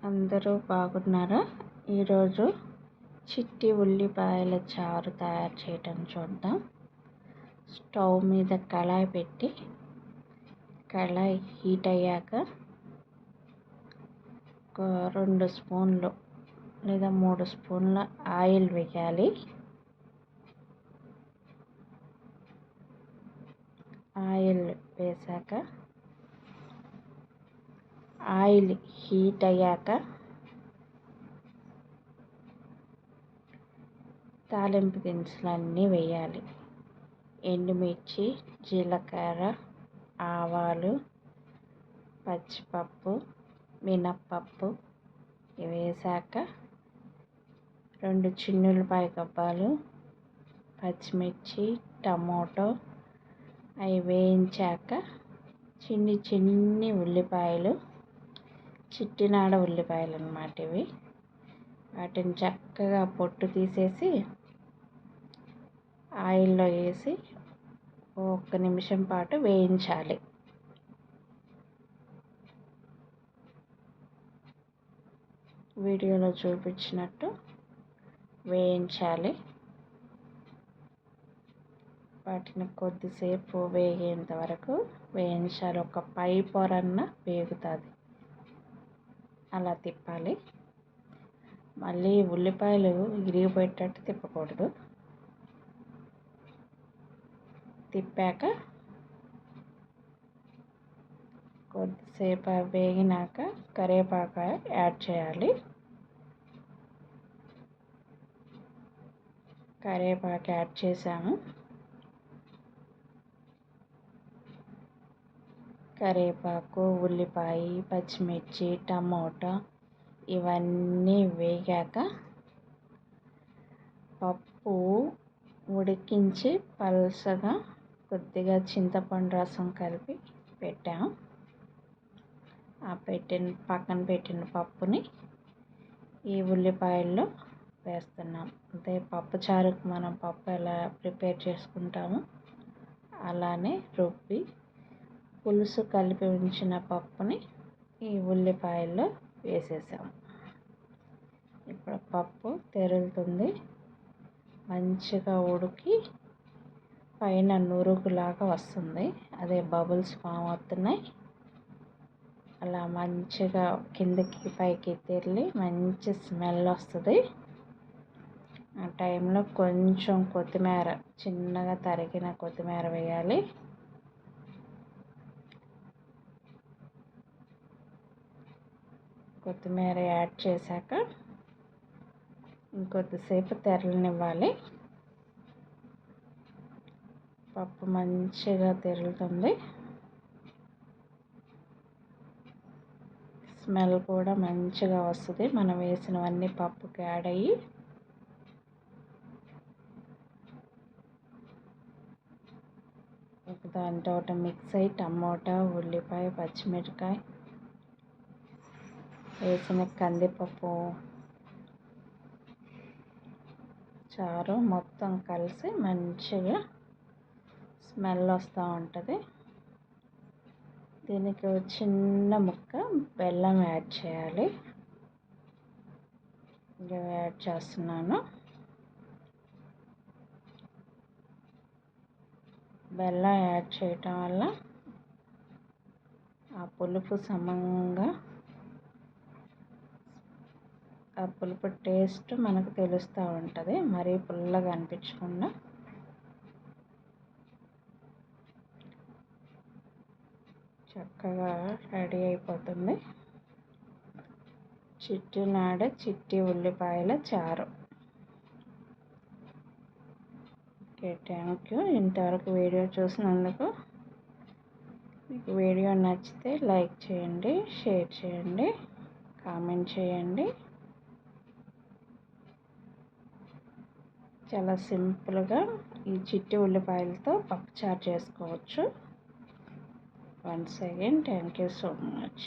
అందరూ బాగున్నారా? ఈరోజు చిట్టి ఉల్లిపాయల చారు తయారు చేయటం చూద్దాం. స్టవ్ మీద కళాయి పెట్టి కళాయి హీట్ అయ్యాక ఒక 2 స్పూన్లు లేదా 3 స్పూన్ల ఆయిల్ వేయాలి. ఆయిల్ వేసాక ఆయిల్ హీట్ అయ్యాక తాలింపు దినుసులన్నీ వేయాలి. ఎండుమిర్చి, జీలకర్ర, ఆవాలు, పచ్చిపప్పు, మినప్పప్పు వేసాక 2 చిన్నులపాయ గబ్బాలు, పచ్చిమిర్చి, టమోటో అవి వేయించాక చిన్ని ఉల్లిపాయలు, చిట్టినాడ ఉల్లిపాయలు అన్నమాట ఇవి. వాటిని చక్కగా పొట్టు తీసేసి ఆయిల్లో వేసి 1 నిమిషం పాటు వేయించాలి. వీడియోలో చూపించినట్టు వేయించాలి. వాటిని కొద్దిసేపు వేగేంత వరకు వేయించాలి. ఒక పై పొరన్న వేగుతుంది, అలా తిప్పాలి. మళ్ళీ ఉల్లిపాయలు ఇరిగిపోయేటట్టు తిప్పకూడదు. తిప్పాక కొద్దిసేపు వేగినాక కరివేపాకు యాడ్ చేయాలి. కరివేపాకు యాడ్ చేసాము. కరివేపాకు, ఉల్లిపాయ, పచ్చిమిర్చి, టమోటా ఇవన్నీ వేగాక పప్పు ఉడికించి పల్చగా కొద్దిగా చింతపండు రసం కలిపి పెట్టాము. ఆ పక్కన పెట్టిన పప్పుని ఈ ఉల్లిపాయల్లో వేస్తున్నాం. అంటే పప్పు చారుకు మనం పప్పు ఎలా ప్రిపేర్ చేసుకుంటామో అలానే రుబ్బి పులుసు కలిపి ఉంచిన పప్పుని ఈ ఉల్లిపాయల్లో వేసేసాము. ఇప్పుడు పప్పు తెరులుతుంది. మంచిగా ఉడికి పైన నురుగులాగా వస్తుంది. అదే బబుల్స్ ఫామ్ అవుతున్నాయి. అలా మంచిగా కిందకి పైకి తెరిలి మంచి స్మెల్ వస్తుంది. ఆ టైంలో కొంచెం కొత్తిమీర, చిన్నగా తరిగిన కొత్తిమీర వేయాలి. కొత్తిమీర యాడ్ చేశాక ఇంకొద్దిసేపు తెరలనివ్వాలి. పప్పు మంచిగా తెరులుతుంది. స్మెల్ కూడా మంచిగా వస్తుంది. మనం వేసినవన్నీ పప్పుకి యాడ్ అయ్యి దాంతో మిక్స్ అయ్యి టమోటా, ఉల్లిపాయ, పచ్చిమిరపకాయ వేసిన కందిపప్పు చారు మొత్తం కలిసి మంచిగా స్మెల్ వస్తూ ఉంటుంది. దీనికి చిన్న ముక్క బెల్లం యాడ్ చేయాలి. యాడ్ చేస్తున్నాను. బెల్లం యాడ్ చేయటం వల్ల ఆ పులుపు సమంగా, ఆ పులుపు టేస్ట్ మనకు తెలుస్తూ ఉంటుంది. మరీ పుల్లగా అనిపించకుండా. చక్కగా రెడీ అయిపోతుంది చిట్టి ఉల్లిపాయల చారు. Okay, thank you. ఇంతవరకు వీడియో చూసినందుకు. మీకు వీడియో నచ్చితే లైక్ చేయండి, షేర్ చేయండి, కామెంట్ చేయండి. చాలా సింపుల్గా ఈ చిట్టి ఉల్లిపాయలతో పప్పుచారు చేసుకోవచ్చు. Once again thank you so much.